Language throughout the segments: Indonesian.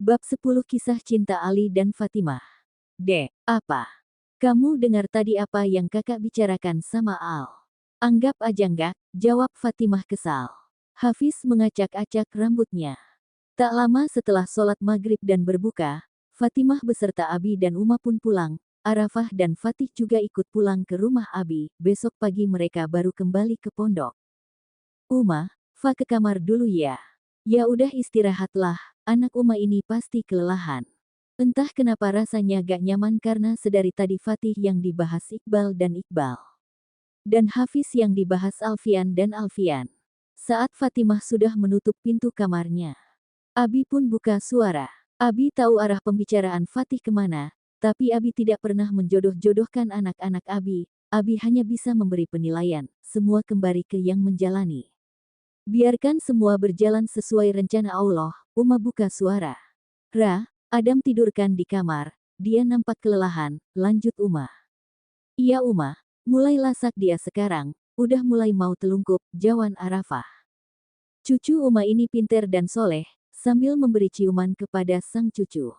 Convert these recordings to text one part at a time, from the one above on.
Bab 10 Kisah Cinta Ali dan Fatimah. Dek, apa? Kamu dengar tadi apa yang kakak bicarakan sama Al? Anggap aja enggak, jawab Fatimah kesal. Hafiz mengacak-acak rambutnya. Tak lama setelah sholat maghrib dan berbuka, Fatimah beserta Abi dan Uma pun pulang. Arafah dan Fatih juga ikut pulang ke rumah Abi. Besok pagi mereka baru kembali ke pondok. Uma, Fa ke kamar dulu ya. Ya udah istirahatlah, anak Uma ini pasti kelelahan. Entah kenapa rasanya gak nyaman karena sedari tadi Fatih yang dibahas Iqbal dan Iqbal. Dan Hafiz yang dibahas Alfian dan Alfian. Saat Fatimah sudah menutup pintu kamarnya, Abi pun buka suara. Abi tahu arah pembicaraan Fatih kemana, tapi Abi tidak pernah menjodoh-jodohkan anak-anak Abi. Abi hanya bisa memberi penilaian, semua kembali ke yang menjalani. Biarkan semua berjalan sesuai rencana Allah. Uma buka suara. Ra, Adam tidurkan di kamar. Dia nampak kelelahan, lanjut Uma. Iya Uma, mulai lasak dia sekarang. Udah mulai mau telungkup, jawab Arafah. Cucu Uma ini pinter dan soleh, sambil memberi ciuman kepada sang cucu.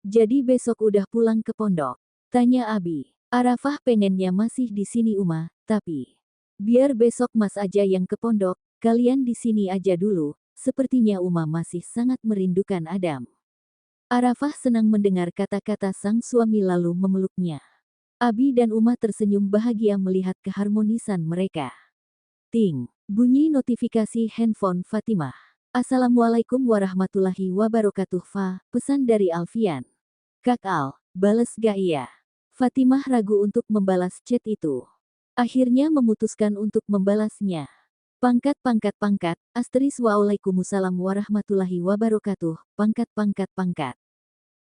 Jadi besok udah pulang ke pondok? Tanya Abi. Arafah pengennya masih di sini Uma, tapi biar besok Mas aja yang ke pondok. Kalian di sini aja dulu, sepertinya Uma masih sangat merindukan Adam. Arafah senang mendengar kata-kata sang suami lalu memeluknya. Abi dan Uma tersenyum bahagia melihat keharmonisan mereka. Ting, bunyi notifikasi handphone Fatimah. Assalamualaikum warahmatullahi wabarakatuh Fa, pesan dari Alfian. Kak Al, bales gak iya? Fatimah ragu untuk membalas chat itu. Akhirnya memutuskan untuk membalasnya. Pangkat, asterisk waalaikumsalam warahmatullahi wabarakatuh, pangkat.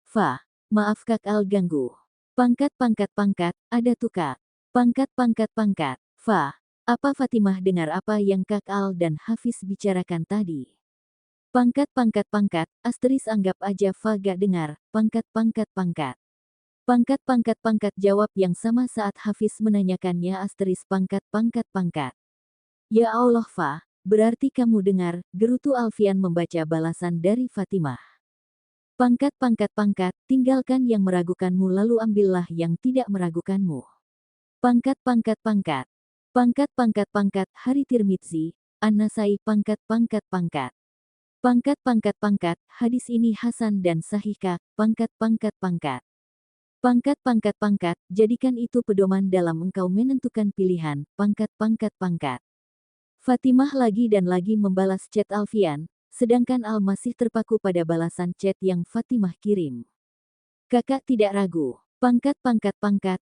Fa, maaf Kak Al ganggu. Pangkat, ada tuh Kak. Pangkat. Fa, apa Fatimah dengar apa yang Kak Al dan Hafiz bicarakan tadi? Pangkat, asterisk anggap aja Fa gak dengar, pangkat. Pangkat, jawab yang sama saat Hafiz menanyakannya asterisk pangkat. Ya Allah Fa, berarti kamu dengar, gerutu Alfian membaca balasan dari Fatimah. Pangkat, tinggalkan yang meragukanmu lalu ambillah yang tidak meragukanmu. Pangkat, Hari Tirmidzi, An-Nasai pangkat. Pangkat, hadis ini Hasan dan Sahih Kak, pangkat. Pangkat, jadikan itu pedoman dalam engkau menentukan pilihan, pangkat. Fatimah lagi dan lagi membalas chat Alfian, sedangkan Al masih terpaku pada balasan chat yang Fatimah kirim. Kakak tidak ragu, pangkat,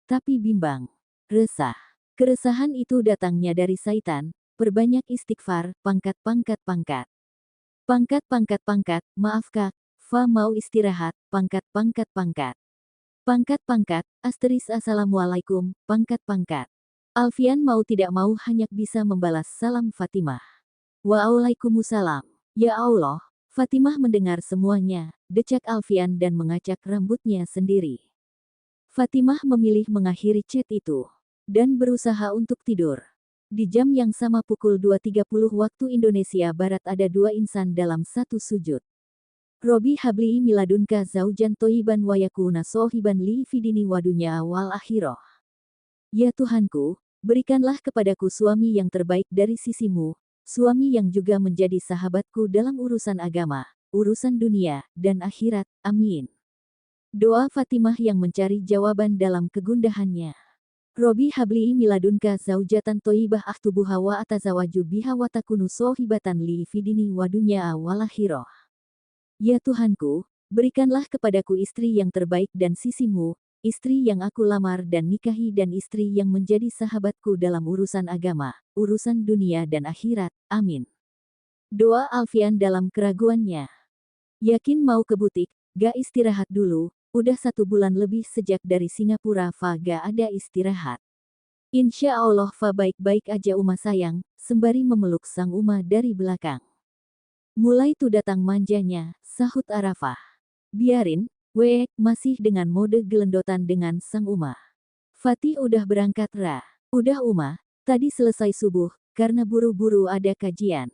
tapi bimbang. Resah. Keresahan itu datangnya dari Saitan, perbanyak istighfar, pangkat. Pangkat, maaf Kak, Fa mau istirahat, pangkat. Pangkat, asterisk assalamualaikum, pangkat. Alfian mau tidak mau hanya bisa membalas salam Fatimah. Waalaikumsalam. Ya Allah, Fatimah mendengar semuanya, decak Alfian dan mengacak rambutnya sendiri. Fatimah memilih mengakhiri chat itu dan berusaha untuk tidur. Di jam yang sama pukul 2.30 waktu Indonesia Barat ada dua insan dalam satu sujud. Robi habli miladunka zaujan toyiban wayakuna sohiban li fidini wadunya wal akhirah. Ya Tuhanku, berikanlah kepadaku suami yang terbaik dari sisimu, suami yang juga menjadi sahabatku dalam urusan agama, urusan dunia, dan akhirat. Amin. Doa Fatimah yang mencari jawaban dalam kegundahannya. Robi habli miladunka zaujatan toibah ahtubuha wa atazawaju biha wa takunu sohibatan li fidini wadunya wal akhirah. Ya Tuhanku, berikanlah kepadaku istri yang terbaik dan sisimu, istri yang aku lamar dan nikahi dan istri yang menjadi sahabatku dalam urusan agama, urusan dunia dan akhirat. Amin. Doa Alfian dalam keraguannya. Yakin mau ke butik, gak istirahat dulu, udah 1 bulan lebih sejak dari Singapura Fa gak ada istirahat. Insya Allah Fa baik-baik aja Uma sayang, sembari memeluk sang Uma dari belakang. Mulai tuh datang manjanya, sahut Arafah. Biarin, masih dengan mode gelendotan dengan sang Uma. Fatih udah berangkat Ra. Udah Uma, tadi selesai subuh, karena buru-buru ada kajian.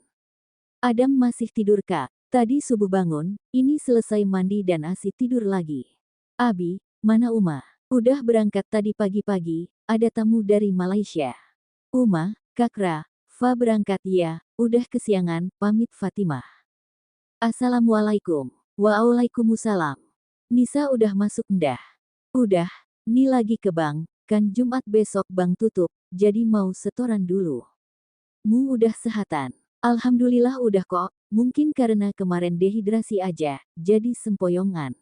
Adam masih tidur Kak, Tadi subuh bangun, ini selesai mandi dan asik tidur lagi. Abi, mana Uma? Udah berangkat tadi pagi-pagi, ada tamu dari Malaysia. Uma, Kakra, Fa berangkat ya, udah kesiangan, pamit Fatimah. Assalamualaikum. Waalaikumsalam. Nisa udah masuk ndah? Udah, nih lagi ke bank, kan Jumat besok bank tutup, jadi mau setoran dulu. Mu udah sehatan? Alhamdulillah udah kok, mungkin karena kemarin dehidrasi aja, jadi sempoyongan.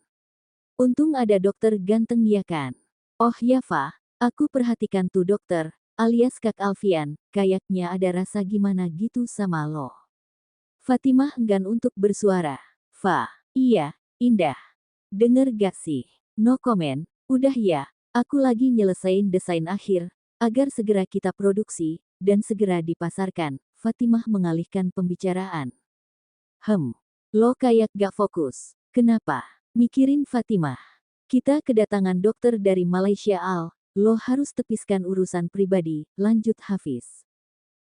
Untung ada dokter ganteng ya kan? Oh ya Fa, aku perhatikan tuh dokter, alias Kak Alfian, kayaknya ada rasa gimana gitu sama lo. Fatimah enggan untuk bersuara. Fa, iya, Indah. Denger gak sih? No comment, udah ya, aku lagi nyelesain desain akhir, agar segera kita produksi, dan segera dipasarkan. Fatimah mengalihkan pembicaraan. Lo kayak gak fokus. Kenapa? Mikirin Fatimah. Kita kedatangan dokter dari Malaysia Al, lo harus tepiskan urusan pribadi, lanjut Hafiz.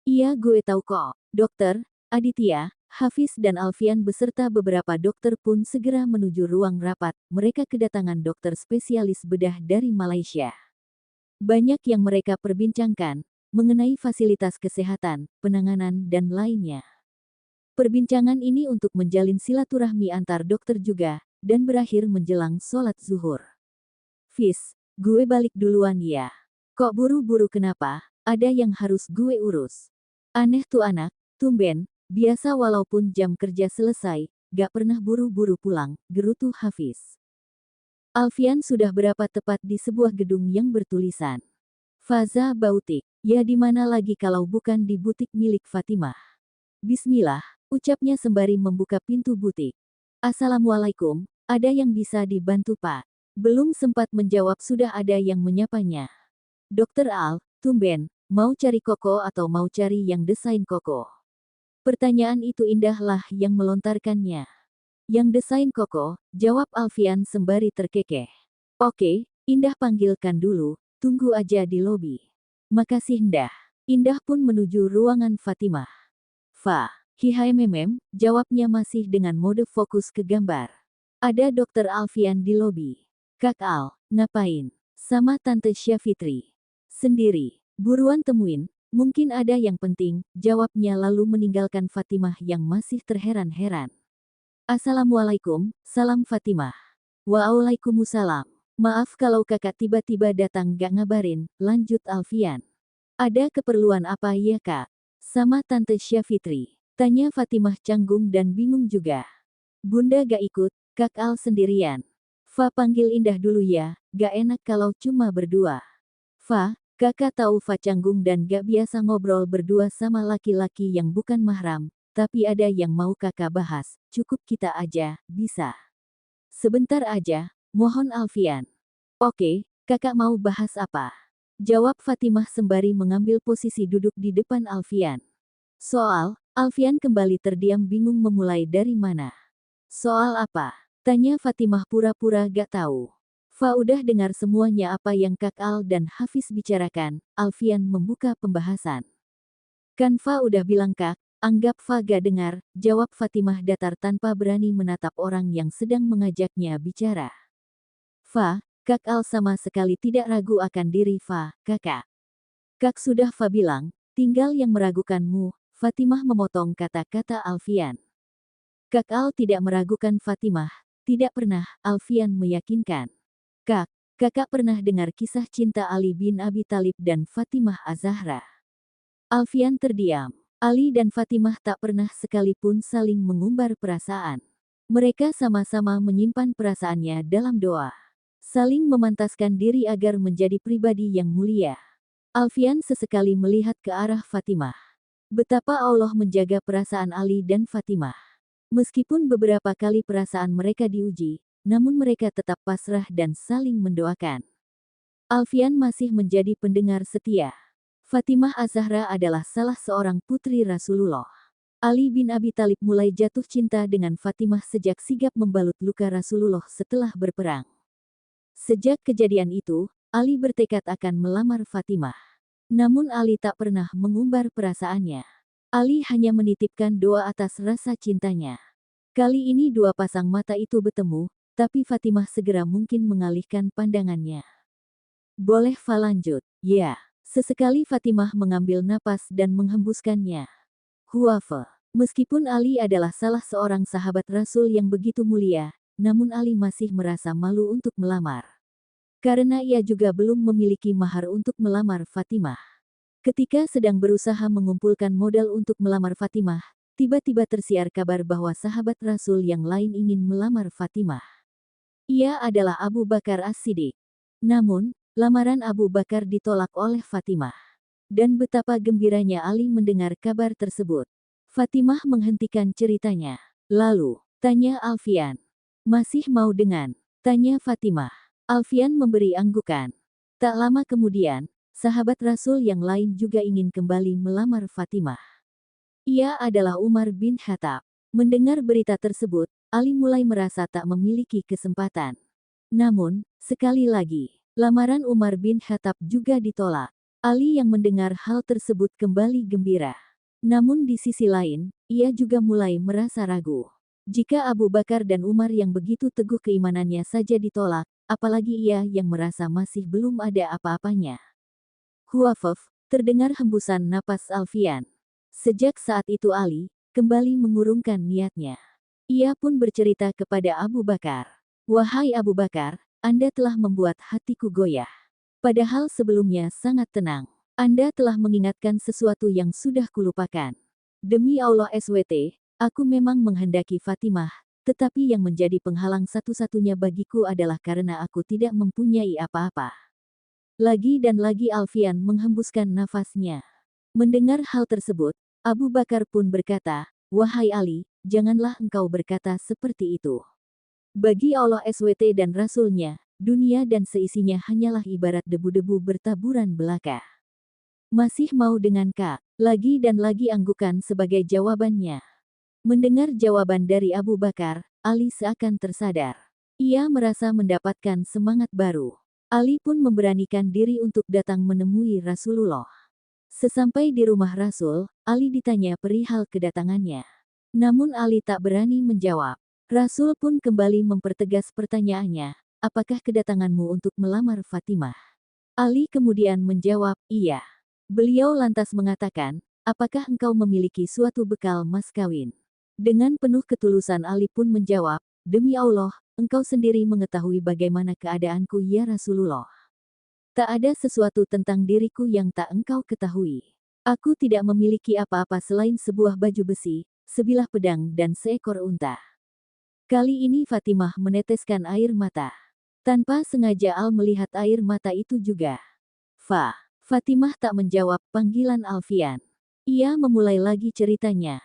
Iya gue tahu kok, dokter, Aditya, Hafiz dan Alfian beserta beberapa dokter pun segera menuju ruang rapat, mereka kedatangan dokter spesialis bedah dari Malaysia. Banyak yang mereka perbincangkan, mengenai fasilitas kesehatan, penanganan, dan lainnya. Perbincangan ini untuk menjalin silaturahmi antar dokter juga, dan berakhir menjelang sholat zuhur. Fis, gue balik duluan ya. Kok buru-buru kenapa? Ada yang harus gue urus. Aneh tuh anak, tumben, biasa walaupun jam kerja selesai, gak pernah buru-buru pulang, gerutu Hafiz. Alfian sudah berapa tepat di sebuah gedung yang bertulisan Faza Boutique. Ya di mana lagi kalau bukan di butik milik Fatimah. Bismillah, ucapnya sembari membuka pintu butik. Assalamualaikum, ada yang bisa dibantu Pak? Belum sempat menjawab sudah ada yang menyapanya. Dokter Al, tumben, mau cari koko atau mau cari yang desain koko? Pertanyaan itu Indahlah yang melontarkannya. Yang desain koko, jawab Alfian sembari terkekeh. Oke, Indah panggilkan dulu, tunggu aja di lobi. Makasih Indah. Indah pun menuju ruangan Fatimah. Fa, jawabnya masih dengan mode fokus ke gambar. Ada dokter Alfian di lobi. Kak Al, ngapain? Sama Tante Syafitri. Sendiri. Buruan temuin, mungkin ada yang penting, jawabnya lalu meninggalkan Fatimah yang masih terheran-heran. Assalamualaikum, salam Fatimah. Waalaikumsalam. Maaf kalau kakak tiba-tiba datang gak ngabarin, lanjut Alfian. Ada keperluan apa ya kak? Sama Tante Syafitri. Tanya Fatimah canggung dan bingung juga. Bunda gak ikut, Kak Al sendirian. Fa panggil Indah dulu ya, gak enak kalau cuma berdua. Fa, kakak tahu Fa canggung dan gak biasa ngobrol berdua sama laki-laki yang bukan mahram, tapi ada yang mau kakak bahas, cukup kita aja, bisa. Sebentar aja, mohon Alfian. Oke, kakak mau bahas apa? Jawab Fatimah sembari mengambil posisi duduk di depan Alfian. Soal, Alfian kembali terdiam bingung memulai dari mana. Soal apa? Tanya Fatimah pura-pura gak tahu. Fa udah dengar semuanya apa yang Kak Al dan Hafiz bicarakan, Alfian membuka pembahasan. Kan Fa udah bilang Kak, anggap Fa gak dengar, jawab Fatimah datar tanpa berani menatap orang yang sedang mengajaknya bicara. Fa, Kak Al sama sekali tidak ragu akan diri Fa, kakak. Kak sudah Fa bilang, tinggal yang meragukanmu, Fatimah memotong kata-kata Alfian. Kak Al tidak meragukan Fatimah, tidak pernah, Alfian meyakinkan. Kak, kakak pernah dengar kisah cinta Ali bin Abi Thalib dan Fatimah Az-Zahra. Alfian terdiam. Ali dan Fatimah tak pernah sekalipun saling mengumbar perasaan. Mereka sama-sama menyimpan perasaannya dalam doa. Saling memantaskan diri agar menjadi pribadi yang mulia. Alfian sesekali melihat ke arah Fatimah. Betapa Allah menjaga perasaan Ali dan Fatimah. Meskipun beberapa kali perasaan mereka diuji, namun mereka tetap pasrah dan saling mendoakan. Alfian masih menjadi pendengar setia. Fatimah Az-Zahra adalah salah seorang putri Rasulullah. Ali bin Abi Thalib mulai jatuh cinta dengan Fatimah sejak sigap membalut luka Rasulullah setelah berperang. Sejak kejadian itu, Ali bertekad akan melamar Fatimah. Namun Ali tak pernah mengumbar perasaannya. Ali hanya menitipkan doa atas rasa cintanya. Kali ini dua pasang mata itu bertemu, tapi Fatimah segera mungkin mengalihkan pandangannya. Boleh Fa lanjut? Ya. Sesekali Fatimah mengambil napas dan menghembuskannya. Huafa. Meskipun Ali adalah salah seorang sahabat Rasul yang begitu mulia, namun Ali masih merasa malu untuk melamar. Karena ia juga belum memiliki mahar untuk melamar Fatimah. Ketika sedang berusaha mengumpulkan modal untuk melamar Fatimah, tiba-tiba tersiar kabar bahwa sahabat Rasul yang lain ingin melamar Fatimah. Ia adalah Abu Bakar As-Siddiq. Namun, lamaran Abu Bakar ditolak oleh Fatimah. Dan betapa gembiranya Ali mendengar kabar tersebut. Fatimah menghentikan ceritanya. Lalu, tanya Alfian. Masih mau dengan? Tanya Fatimah. Alfian memberi anggukan. Tak lama kemudian, sahabat Rasul yang lain juga ingin kembali melamar Fatimah. Ia adalah Umar bin Khattab. Mendengar berita tersebut, Ali mulai merasa tak memiliki kesempatan. Namun, sekali lagi, lamaran Umar bin Khattab juga ditolak. Ali yang mendengar hal tersebut kembali gembira. Namun di sisi lain, ia juga mulai merasa ragu. Jika Abu Bakar dan Umar yang begitu teguh keimanannya saja ditolak, apalagi ia yang merasa masih belum ada apa-apanya. Huafaf, terdengar hembusan napas Alfian. Sejak saat itu Ali kembali mengurungkan niatnya. Ia pun bercerita kepada Abu Bakar. Wahai Abu Bakar, Anda telah membuat hatiku goyah. Padahal sebelumnya sangat tenang. Anda telah mengingatkan sesuatu yang sudah kulupakan. Demi Allah SWT, aku memang menghendaki Fatimah, tetapi yang menjadi penghalang satu-satunya bagiku adalah karena aku tidak mempunyai apa-apa. Lagi dan lagi Alfian menghembuskan nafasnya. Mendengar hal tersebut, Abu Bakar pun berkata, Wahai Ali, janganlah engkau berkata seperti itu. Bagi Allah SWT dan Rasul-Nya, dunia dan seisinya hanyalah ibarat debu-debu bertaburan belaka. Masih mau dengan Kak? Lagi dan lagi anggukan sebagai jawabannya. Mendengar jawaban dari Abu Bakar, Ali seakan tersadar. Ia merasa mendapatkan semangat baru. Ali pun memberanikan diri untuk datang menemui Rasulullah. Sesampai di rumah Rasul, Ali ditanya perihal kedatangannya. Namun Ali tak berani menjawab. Rasul pun kembali mempertegas pertanyaannya, apakah kedatanganmu untuk melamar Fatimah? Ali kemudian menjawab, iya. Beliau lantas mengatakan, apakah engkau memiliki suatu bekal mas kawin? Dengan penuh ketulusan Ali pun menjawab, demi Allah, engkau sendiri mengetahui bagaimana keadaanku ya Rasulullah. Tak ada sesuatu tentang diriku yang tak engkau ketahui. Aku tidak memiliki apa-apa selain sebuah baju besi, sebilah pedang dan seekor unta. Kali ini Fatimah meneteskan air mata. Tanpa sengaja Al melihat air mata itu juga. Fatimah tak menjawab panggilan Alfian. Ia memulai lagi ceritanya.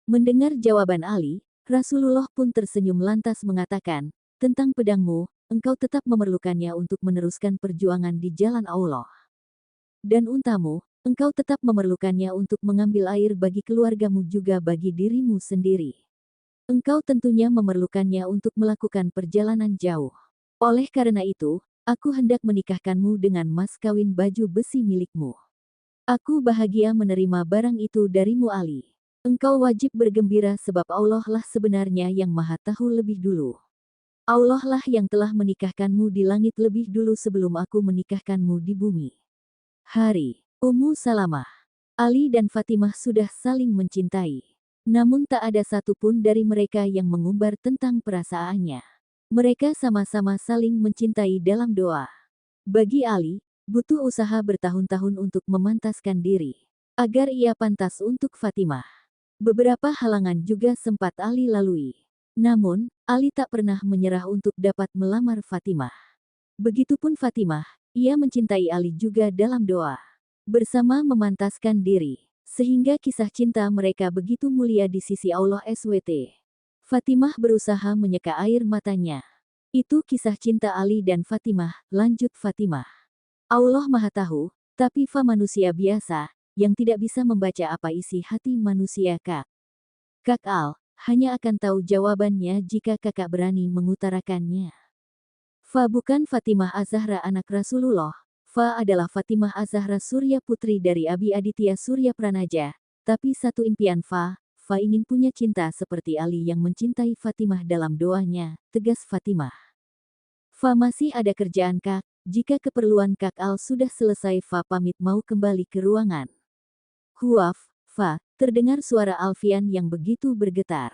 Mendengar jawaban Ali, Rasulullah pun tersenyum lantas mengatakan, tentang pedangmu, engkau tetap memerlukannya untuk meneruskan perjuangan di jalan Allah. Dan untamu, engkau tetap memerlukannya untuk mengambil air bagi keluargamu juga bagi dirimu sendiri. Engkau tentunya memerlukannya untuk melakukan perjalanan jauh. Oleh karena itu, aku hendak menikahkanmu dengan mas kawin baju besi milikmu. Aku bahagia menerima barang itu darimu Ali. Engkau wajib bergembira sebab Allah lah sebenarnya yang maha tahu lebih dulu. Allah lah yang telah menikahkanmu di langit lebih dulu sebelum aku menikahkanmu di bumi. Hari, Ummu Salamah, Ali dan Fatimah sudah saling mencintai. Namun tak ada satupun dari mereka yang mengumbar tentang perasaannya. Mereka sama-sama saling mencintai dalam doa. Bagi Ali, butuh usaha bertahun-tahun untuk memantaskan diri, agar ia pantas untuk Fatimah. Beberapa halangan juga sempat Ali lalui. Namun, Ali tak pernah menyerah untuk dapat melamar Fatimah. Begitupun Fatimah, ia mencintai Ali juga dalam doa. Bersama memantaskan diri. Sehingga kisah cinta mereka begitu mulia di sisi Allah SWT. Fatimah berusaha menyeka air matanya. Itu kisah cinta Ali dan Fatimah, lanjut Fatimah. Allah Maha Tahu, tapi manusia biasa, yang tidak bisa membaca apa isi hati manusia Kak. Kak Al, hanya akan tahu jawabannya jika kakak berani mengutarakannya. Bukan Fatimah Az-Zahra anak Rasulullah. Adalah Fatimah Az-Zahra Surya putri dari Abi Aditya Surya Pranaja, tapi satu impian Fa ingin punya cinta seperti Ali yang mencintai Fatimah dalam doanya, tegas Fatimah. Fa masih ada kerjaan Kak, jika keperluan Kak Al sudah selesai Fa pamit mau kembali ke ruangan. Huaf, Fa, terdengar suara Alfian yang begitu bergetar.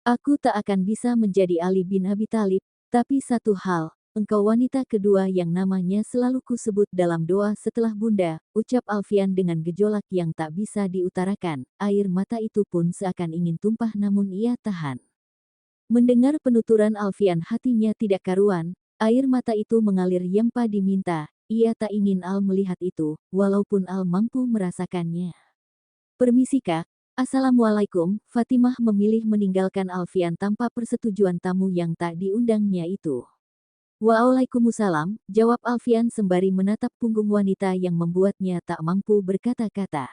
Aku tak akan bisa menjadi Ali bin Abi Thalib, tapi satu hal, engkau wanita kedua yang namanya selalu kusebut dalam doa setelah Bunda, ucap Alfian dengan gejolak yang tak bisa diutarakan. Air mata itu pun seakan ingin tumpah namun ia tahan. Mendengar penuturan Alfian hatinya tidak karuan, air mata itu mengalir Yempa diminta, ia tak ingin Al melihat itu, walaupun Al mampu merasakannya. Permisi Kak, Assalamualaikum, Fatimah memilih meninggalkan Alfian tanpa persetujuan tamu yang tak diundangnya itu. Waalaikumsalam, jawab Alfian sembari menatap punggung wanita yang membuatnya tak mampu berkata-kata.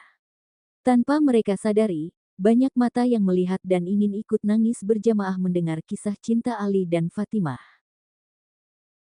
Tanpa mereka sadari, banyak mata yang melihat dan ingin ikut nangis berjamaah mendengar kisah cinta Ali dan Fatimah.